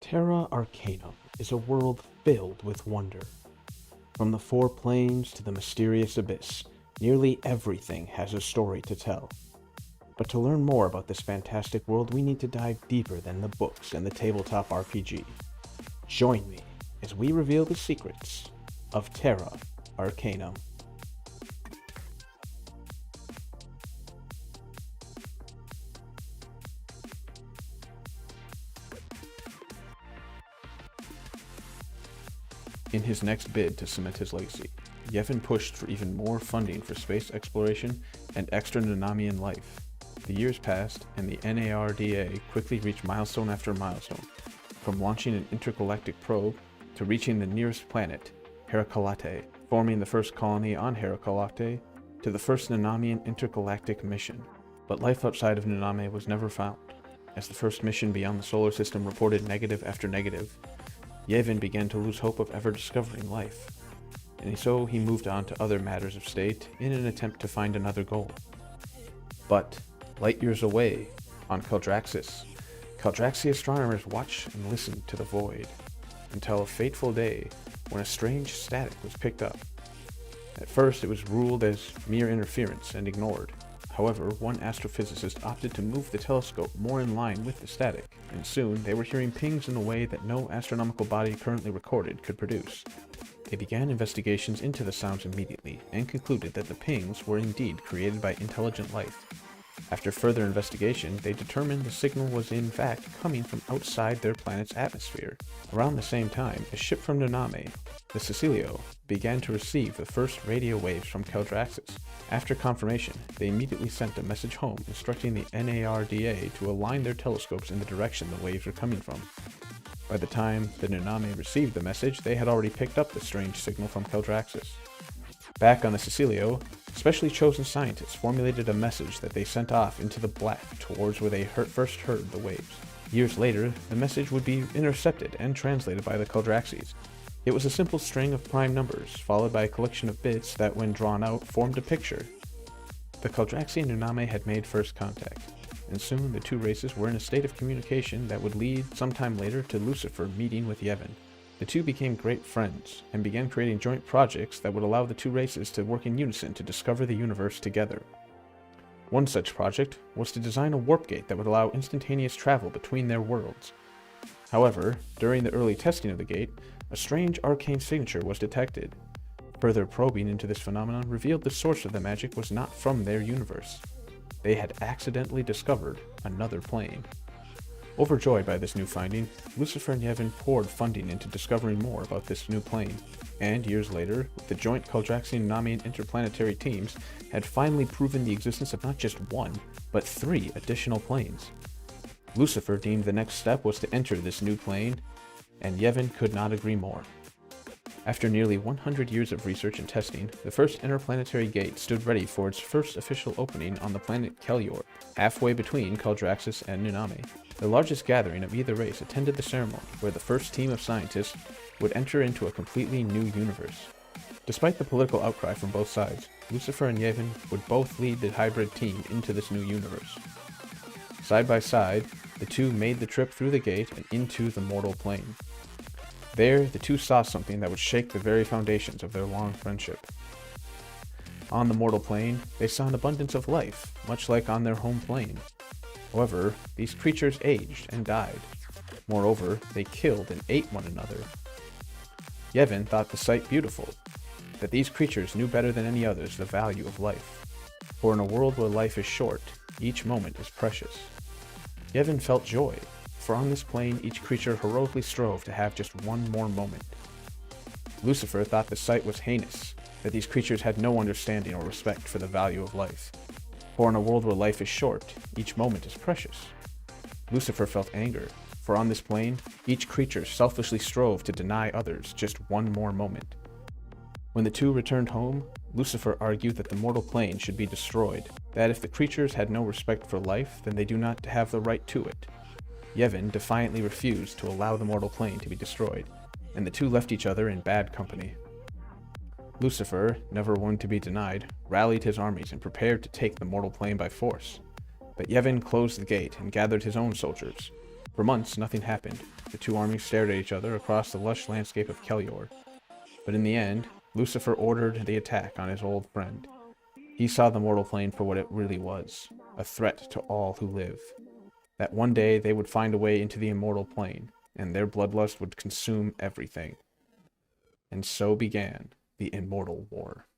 Terra Arcanum is a world filled with wonder. From the four planes to the mysterious abyss, nearly everything has a story to tell. But to learn more about this fantastic world, we need to dive deeper than the books and the tabletop RPG. Join me as we reveal the secrets of Terra Arcanum. In his next bid to cement his legacy, Yevon pushed for even more funding for space exploration and extra Nanamian life. The years passed, and the NARDA quickly reached milestone after milestone, from launching an intergalactic probe to reaching the nearest planet, Herakalate, forming the first colony on Herakalate, to the first Nanamian intergalactic mission. But life outside of Naname was never found. As the first mission beyond the solar system reported negative after negative, Yevon began to lose hope of ever discovering life, and so he moved on to other matters of state in an attempt to find another goal. But, light years away, on Caldraxis astronomers watched and listened to the void, until a fateful day when a strange static was picked up. At first it was ruled as mere interference and ignored. However, one astrophysicist opted to move the telescope more in line with the static, and soon they were hearing pings in a way that no astronomical body currently recorded could produce. They began investigations into the sounds immediately, and concluded that the pings were indeed created by intelligent life. After further investigation, they determined the signal was in fact coming from outside their planet's atmosphere. Around the same time, a ship from Naname, the Cecilio, began to receive the first radio waves from Caldraxis. After confirmation, they immediately sent a message home instructing the NARDA to align their telescopes in the direction the waves were coming from. By the time the Naname received the message, they had already picked up the strange signal from Caldraxis. Back on the Cecilio, specially chosen scientists formulated a message that they sent off into the black towards where they first heard the waves. Years later, the message would be intercepted and translated by the Caldraxis. It was a simple string of prime numbers, followed by a collection of bits that, when drawn out, formed a picture. The Caldraxi and Naname had made first contact, and soon the two races were in a state of communication that would lead sometime later to Lucifer meeting with Yevon. The two became great friends, and began creating joint projects that would allow the two races to work in unison to discover the universe together. One such project was to design a warp gate that would allow instantaneous travel between their worlds. However, during the early testing of the gate, a strange arcane signature was detected. Further probing into this phenomenon revealed the source of the magic was not from their universe. They had accidentally discovered another plane. Overjoyed by this new finding, Lucifer and Yevon poured funding into discovering more about this new plane, and years later, with the joint Caldraxian and Nanamian interplanetary teams, had finally proven the existence of not just one, but 3 additional planes. Lucifer deemed the next step was to enter this new plane, and Yevon could not agree more. After nearly 100 years of research and testing, the first interplanetary gate stood ready for its first official opening on the planet Kelyor, halfway between Caldraxis and Naname. The largest gathering of either race attended the ceremony, where the first team of scientists would enter into a completely new universe. Despite the political outcry from both sides, Lucifer and Yevon would both lead the hybrid team into this new universe. Side by side, the two made the trip through the gate and into the Immortal Plane. There, the two saw something that would shake the very foundations of their long friendship. On the Immortal Plane, they saw an abundance of life, much like on their home plane. However, these creatures aged and died. Moreover, they killed and ate one another. Yevon thought the sight beautiful, that these creatures knew better than any others the value of life. For in a world where life is short, each moment is precious. Yevon felt joy, for on this plane each creature heroically strove to have just one more moment. Lucifer thought the sight was heinous, that these creatures had no understanding or respect for the value of life. For in a world where life is short, each moment is precious. Lucifer felt anger, for on this plane, each creature selfishly strove to deny others just one more moment. When the two returned home, Lucifer argued that the mortal plane should be destroyed, that if the creatures had no respect for life, then they do not have the right to it. Yevon defiantly refused to allow the mortal plane to be destroyed, and the two left each other in bad company. Lucifer, never one to be denied, rallied his armies and prepared to take the mortal plane by force. But Yevon closed the gate and gathered his own soldiers. For months, nothing happened, The two armies stared at each other across the lush landscape of Kelior. But in the end, Lucifer ordered the attack on his old friend. He saw the mortal plane for what it really was, a threat to all who live. That one day they would find a way into the immortal plane, and their bloodlust would consume everything. And so began the Immortal War.